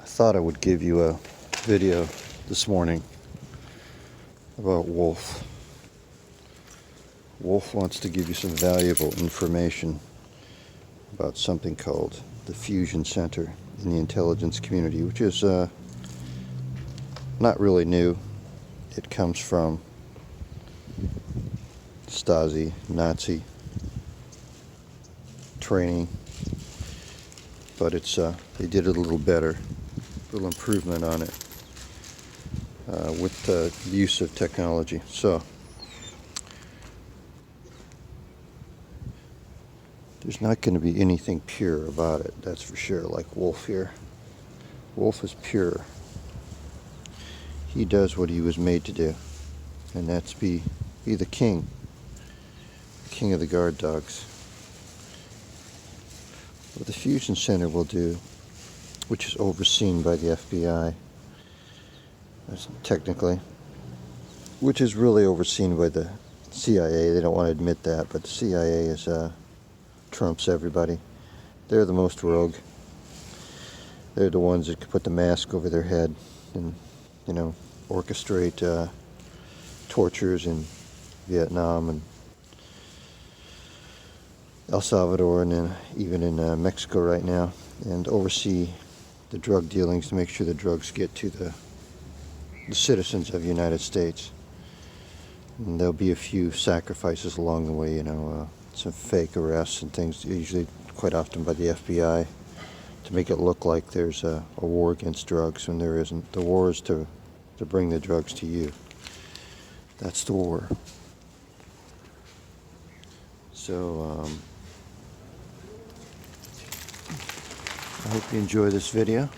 I thought I would give you a video this morning about Wolf. Wolf wants to give you some valuable information about something called the Fusion Center in the intelligence community, which is not really new. It comes from Stasi, Nazi training, but it's they did it a little better, a little improvement on it with the use of technology. So there's not going to be anything pure about it, that's for sure, like Wolf here. Wolf is pure. He does what he was made to do, and that's be the king of the guard dogs. What the Fusion Center will do, which is overseen by the FBI, technically, which is really overseen by the CIA. They don't want to admit that, but the CIA is trumps everybody. They're the most rogue. They're the ones that can put the mask over their head and, orchestrate tortures in Vietnam and El Salvador, and then even in Mexico right now, and oversee the drug dealings to make sure the drugs get to the citizens of the United States. And there'll be a few sacrifices along the way, some fake arrests and things, usually quite often by the FBI, to make it look like there's a war against drugs when there isn't. The war is to bring the drugs to you. That's the war. So I hope you enjoy this video.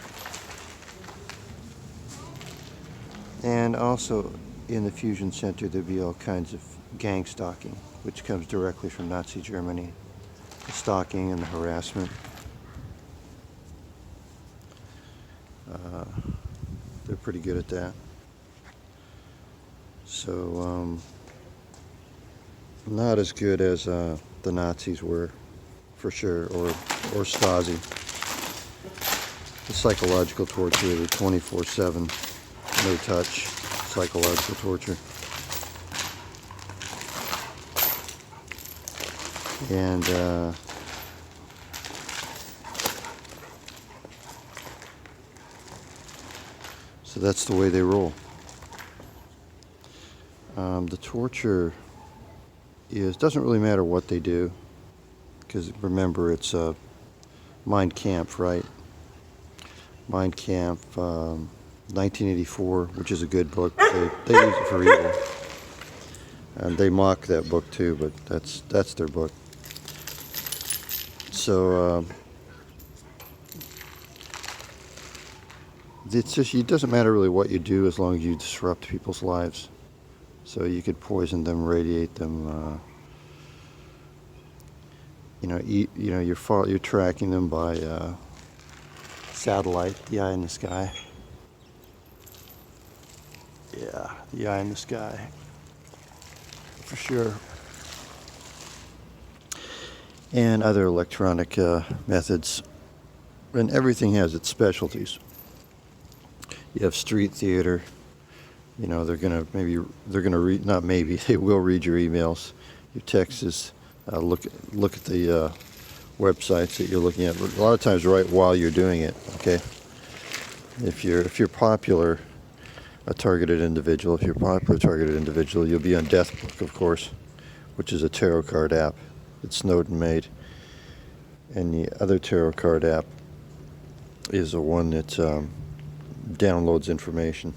And also in the Fusion Center there'll be all kinds of gang stalking, which comes directly from Nazi Germany. The stalking and the harassment. They're pretty good at that. So not as good as the Nazis were, for sure, or Stasi. The psychological torture, the 24/7, no touch psychological torture. And so that's the way they roll. The torture doesn't really matter what they do, because remember, it's Mein Kampf, right? Mein Kampf, 1984, which is a good book. They use it for evil, and they mock that book too, but that's their book. So it's just, it doesn't matter really what you do as long as you disrupt people's lives. So you could poison them, radiate them. You're tracking them by satellite, the eye in the sky. Yeah, the eye in the sky, for sure. And other electronic methods. And everything has its specialties. You have street theater. They will read your emails, your texts. Look at the websites that you're looking at. A lot of times, right while you're doing it. Okay. If you're popular, a targeted individual. If you're a popular targeted individual, you'll be on Deathbook, of course, which is a tarot card app that Snowden made. And the other tarot card app is the one that downloads information.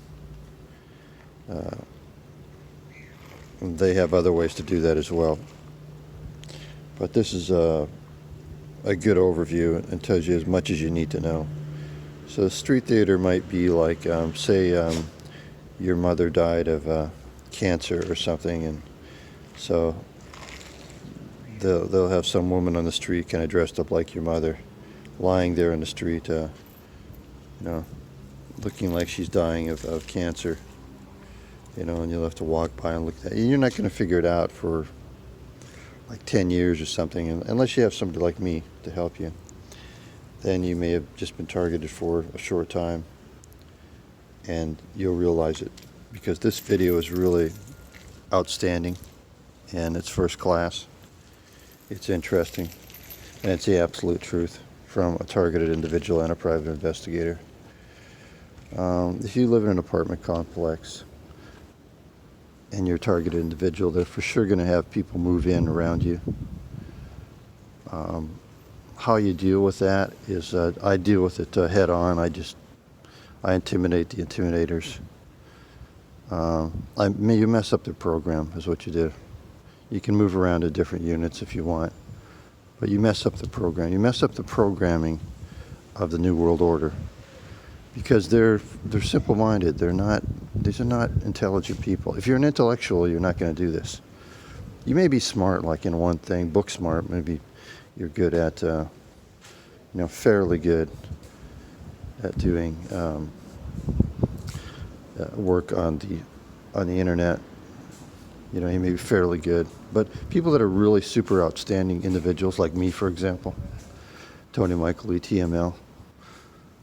They have other ways to do that as well. But this is a good overview and tells you as much as you need to know. So street theater might be like, say your mother died of cancer or something, and so they'll have some woman on the street kind of dressed up like your mother, lying there in the street, looking like she's dying of cancer. And you'll have to walk by and look at that. You're not going to figure it out for like 10 years or something, unless you have somebody like me to help you. then you may have just been targeted for a short time, and you'll realize it, because this video is really outstanding and it's first class. It's interesting, and it's the absolute truth from a targeted individual and a private investigator. If you live in an apartment complex and you're a targeted individual, they're for sure going to have people move in around you. How you deal with that is, I deal with it head on. I intimidate the intimidators. You mess up their program is what you do. You can move around to different units if you want, but you mess up the program. You mess up the programming of the New World Order, because they're simple-minded. These are not intelligent people. If you're an intellectual, you're not going to do this. You may be smart, like in one thing, book smart. Maybe you're good at, fairly good at doing work on the internet. You may be fairly good. But people that are really super outstanding individuals, like me, for example, Tony Michael Lee, TML,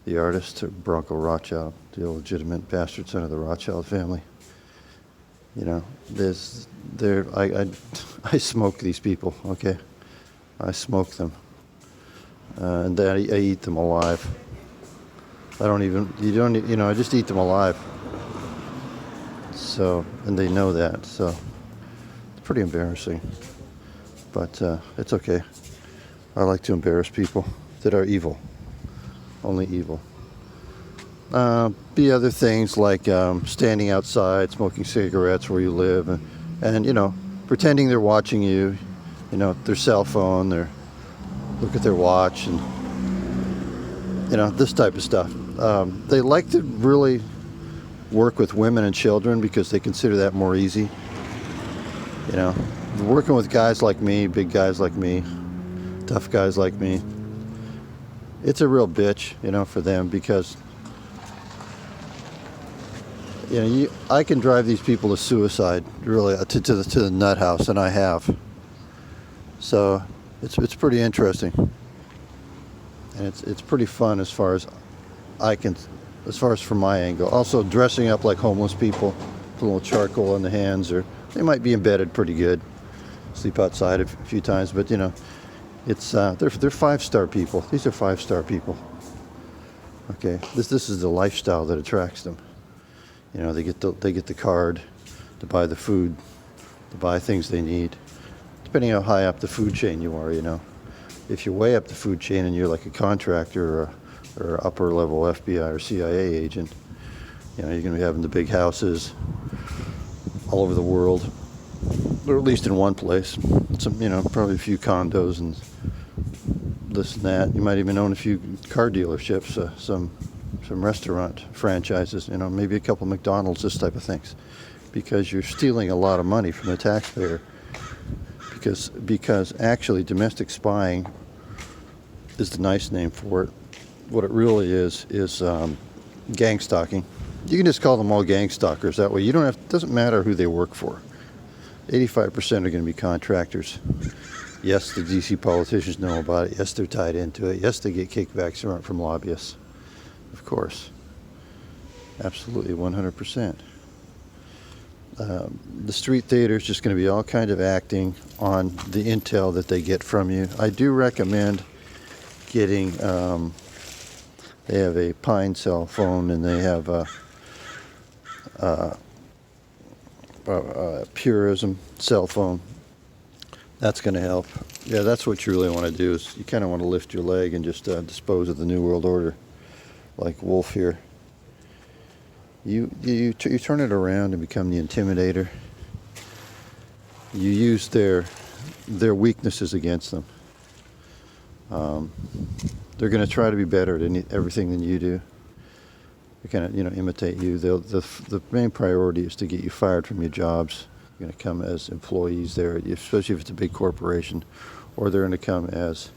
the artist, Bronco Rothschild, the illegitimate bastard son of the Rothschild family. I smoke these people, okay? I smoke them. And I eat them alive. I just eat them alive. So, and they know that, so it's pretty embarrassing. But it's okay. I like to embarrass people that are evil. Only evil. Be other things like standing outside, smoking cigarettes where you live, and pretending they're watching you, their cell phone, look at their watch, and this type of stuff. They like to really work with women and children because they consider that more easy. Working with guys like me, big guys like me, tough guys like me, it's a real bitch, for them, because I can drive these people to suicide, really, to the nut house, and I have. So it's pretty interesting, and it's pretty fun as far as from my angle. Also, dressing up like homeless people, put a little charcoal on the hands, or they might be embedded pretty good, sleep outside a few times, but it's they're 5-star people. These are 5-star people. Okay, this is the lifestyle that attracts them. They get the card to buy the food, to buy things they need, depending how high up the food chain you are. If you're way up the food chain and you're like a contractor or upper level FBI or CIA agent, you're going to be having the big houses all over the world, or at least in one place. Some, probably a few condos and this and that. You might even own a few car dealerships, some restaurant franchises, maybe a couple McDonald's, this type of things, because you're stealing a lot of money from the taxpayer. Because actually domestic spying is the nice name for it. What it really is gang stalking. You can just call them all gang stalkers. That way you don't have, it doesn't matter who they work for. 85% are going to be contractors. Yes, the DC politicians know about it. Yes, they're tied into it. Yes, they get kickbacks from lobbyists. Of course. Absolutely, 100%. The street theater is just going to be all kind of acting on the intel that they get from you. I do recommend getting, they have a Pine cell phone, and they have a Purism cell phone. That's going to help. Yeah, that's what you really want to do, is you kind of want to lift your leg and just dispose of the New World Order, like Wolf here. You turn it around and become the intimidator. You use their weaknesses against them. They're going to try to be better at everything than you do. They kind of imitate you. The main priority is to get you fired from your jobs. You're going to come as employees there, especially if it's a big corporation, or they're going to come as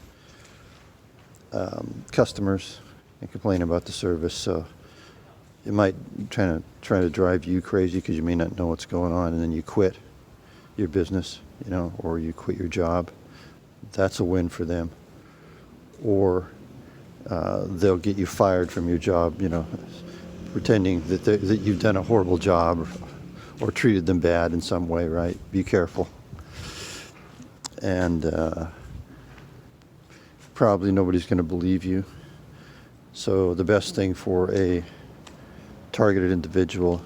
customers and complain about the service. So it might try to drive you crazy because you may not know what's going on, and then you quit your business, or you quit your job. That's a win for them. Or they'll get you fired from your job, you know, pretending that you've done a horrible job or treated them bad in some way, right? Be careful. And probably nobody's going to believe you. So the best thing for a targeted individual,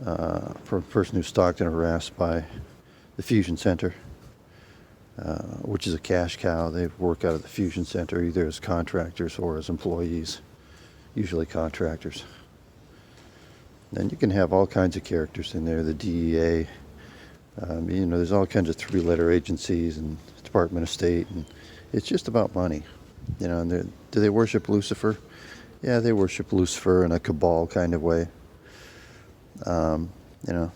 for a person who's stalked and harassed by the Fusion Center, which is a cash cow. They work out of the Fusion Center either as contractors or as employees, usually contractors. Then you can have all kinds of characters in there, the DEA, you know, there's all kinds of three-letter agencies and Department of State, and it's just about money. You know, and do they worship Lucifer? Yeah, they worship Lucifer in a cabal kind of way. You know,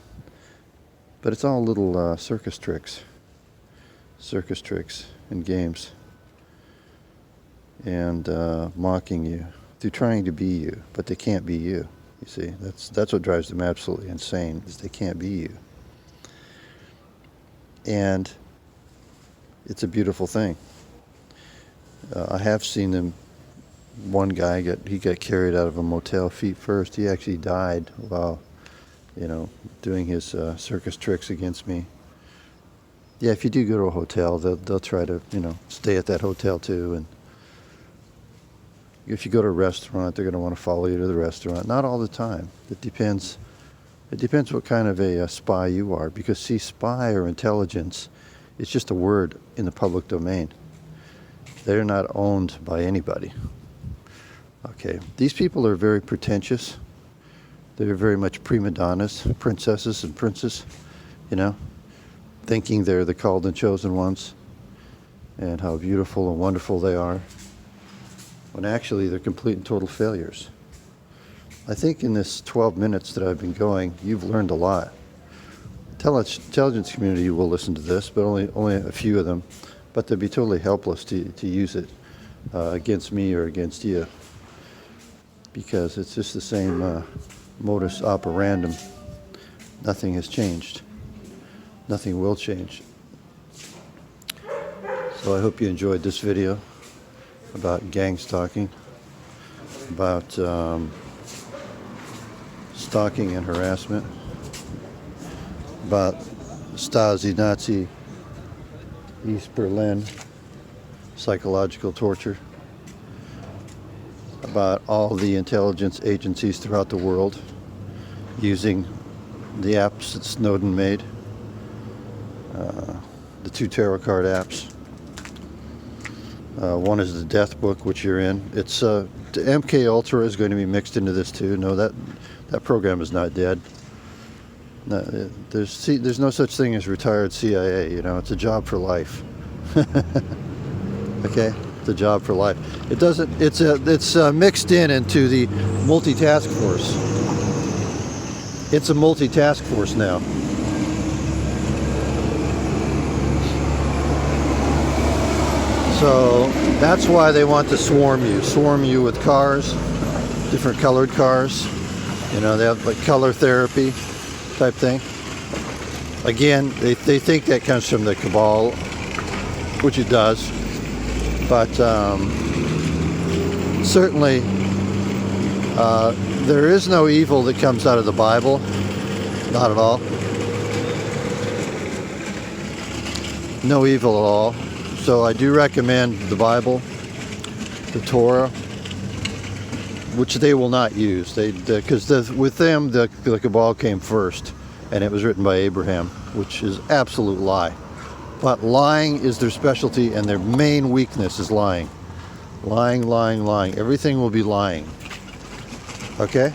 but it's all little circus tricks and games, and mocking you through trying to be you, but they can't be you. You see, that's what drives them absolutely insane, is they can't be you. And it's a beautiful thing. I have seen them. One guy got carried out of a motel feet first. He actually died while, you know, doing his circus tricks against me. Yeah, if you do go to a hotel, they'll try to, you know, stay at that hotel too. And if you go to a restaurant, they're going to want to follow you to the restaurant. Not all the time. It depends. It depends what kind of a spy you are. Because, see, spy or intelligence is just a word in the public domain. They're not owned by anybody. Okay, these people are very pretentious. They're very much prima donnas, princesses and princes, you know, thinking they're the called and chosen ones and how beautiful and wonderful they are, when actually they're complete and total failures. I think in this 12 minutes that I've been going, you've learned a lot. Intelligence community will listen to this, but only a few of them, but they'll be totally helpless to use it against me or against you, because it's just the same modus operandum. Nothing has changed. Nothing will change. So I hope you enjoyed this video about gang stalking, about stalking and harassment, about Stasi, Nazi, East Berlin, psychological torture, about all the intelligence agencies throughout the world using the apps that Snowden made, the 2 tarot card apps. One is the Death Book, which you're in. It's the MK Ultra is going to be mixed into this too. No, that program is not dead. No, there's no such thing as retired CIA. You know, it's a job for life. Okay, it's a job for life. It doesn't. It's mixed into the multitask force. It's a multitask force now. So that's why they want to swarm you with cars, different colored cars. You know, they have like color therapy type thing. Again, they think that comes from the cabal, which it does, but certainly there is no evil that comes out of the Bible, not at all. No evil at all. So I do recommend the Bible, the Torah, which they will not use. Because with them, the cabal came first, and it was written by Abraham, which is absolute lie. But lying is their specialty, and their main weakness is lying. Lying, lying, lying. Everything will be lying. Okay?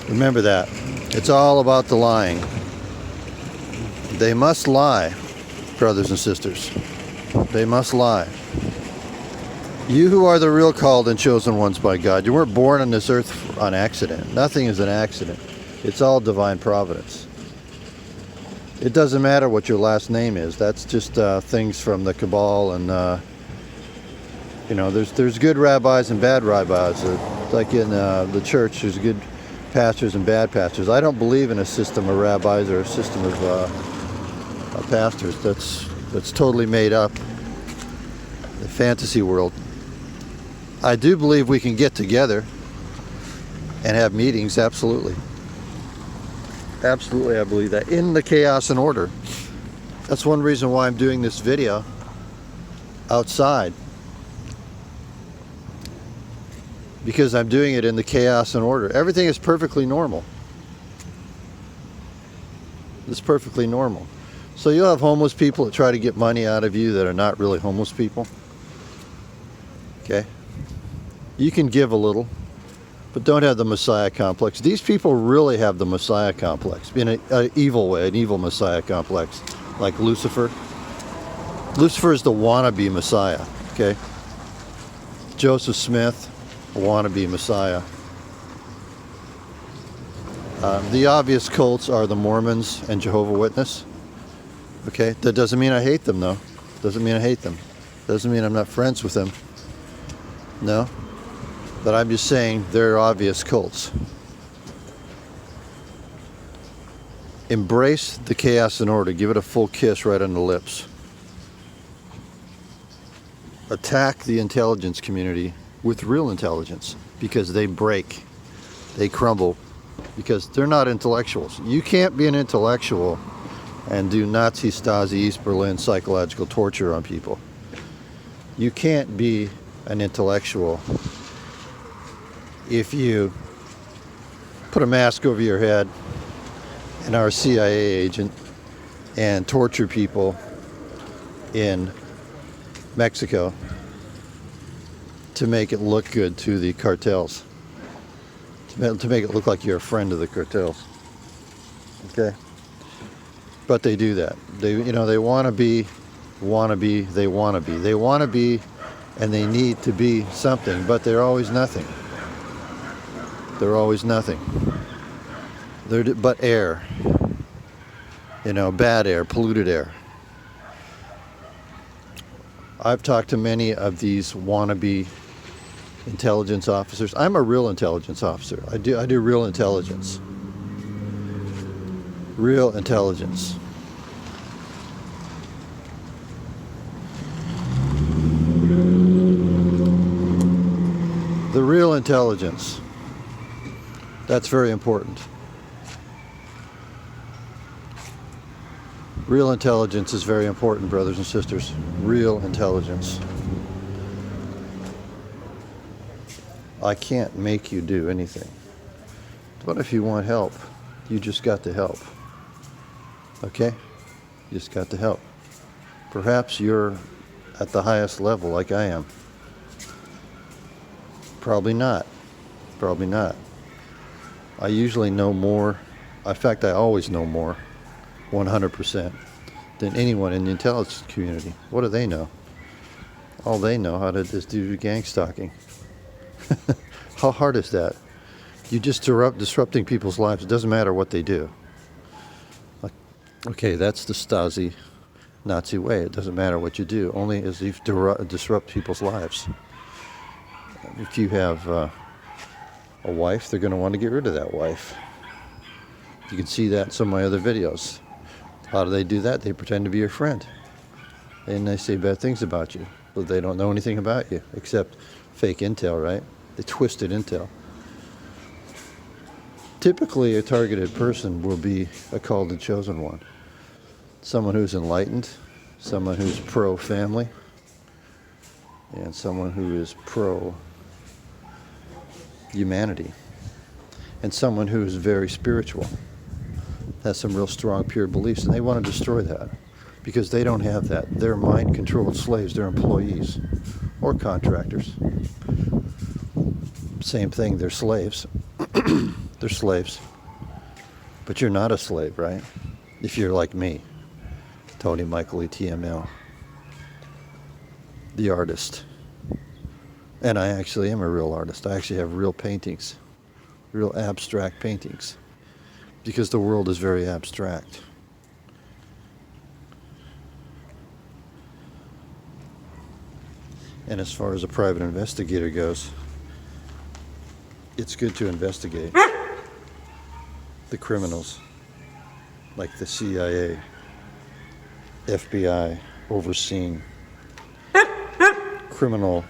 Remember that. It's all about the lying. They must lie, brothers and sisters. They must lie. You who are the real called and chosen ones by God, you weren't born on this earth on accident. Nothing is an accident. It's all divine providence. It doesn't matter what your last name is. That's just things from the cabal, and you know, there's good rabbis and bad rabbis. Like in the church, there's good pastors and bad pastors. I don't believe in a system of rabbis or a system of pastors. That's totally made up. fantasy world. I do believe we can get together and have meetings, absolutely. Absolutely, I believe that, in the chaos and order. That's one reason why I'm doing this video outside. Because I'm doing it in the chaos and order. Everything is perfectly normal. It's perfectly normal. So you'll have homeless people that try to get money out of you that are not really homeless people. Okay? You can give a little, but don't have the Messiah complex. These people really have the Messiah complex in an evil way, an evil Messiah complex, like Lucifer. Lucifer is the wannabe Messiah, okay? Joseph Smith, a wannabe Messiah. The obvious cults are the Mormons and Jehovah's Witness. Okay, that doesn't mean I hate them, though. Doesn't mean I hate them. Doesn't mean I'm not friends with them. No. But I'm just saying they're obvious cults. Embrace the chaos and order. Give it a full kiss right on the lips. Attack the intelligence community with real intelligence, because they break. They crumble. Because they're not intellectuals. You can't be an intellectual and do Nazi Stasi East Berlin psychological torture on people. You can't be an intellectual if you put a mask over your head and are a CIA agent and torture people in Mexico to make it look good to the cartels. To make it look like you're a friend of the cartels. Okay? But they do that. They want to be, they want to be, and they need to be something, but they're always nothing. They're always nothing. They're but air. Bad air, polluted air. I've talked to many of these wannabe intelligence officers. I'm a real intelligence officer. I do real intelligence. Real intelligence. The real intelligence. That's very important. Real intelligence is very important, brothers and sisters. Real intelligence. I can't make you do anything. But if you want help, you just got to help. Okay? You just got to help. Perhaps you're at the highest level like I am. Probably not. Probably not. I usually know more. In fact, I always know more, 100%, than anyone in the intelligence community. What do they know? All they know how to just do gang stalking. How hard is that? You just disrupting people's lives. It doesn't matter what they do. Okay, that's the Stasi Nazi way. It doesn't matter what you do, only as you disrupt people's lives. If you have a wife, they're going to want to get rid of that wife. You can see that in some of my other videos. How do they do that? They pretend to be your friend. And they say bad things about you, but they don't know anything about you except fake intel, right? The twisted intel. Typically, a targeted person will be a called and chosen one. Someone who's enlightened, someone who's pro-family, and someone who is pro-humanity, and someone who is very spiritual, has some real strong, pure beliefs, and they want to destroy that because they don't have that. They're mind-controlled slaves. They're employees or contractors. Same thing, they're slaves. They're slaves. But you're not a slave, right? If you're like me, Tony Michael ETML, the artist. And I actually am a real artist. I actually have real paintings, real abstract paintings, because the world is very abstract. And as far as a private investigator goes, it's good to investigate the criminals, like the CIA, FBI, overseen, criminal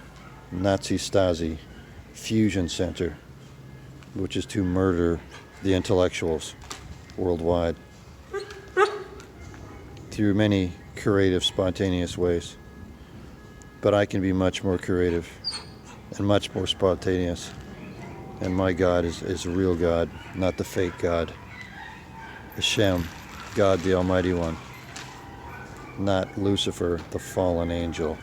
Nazi Stasi fusion center, which is to murder the intellectuals worldwide through many creative, spontaneous ways. But I can be much more creative and much more spontaneous. And my God is a real God, not the fake God. Hashem, God the Almighty One, not Lucifer, the fallen angel.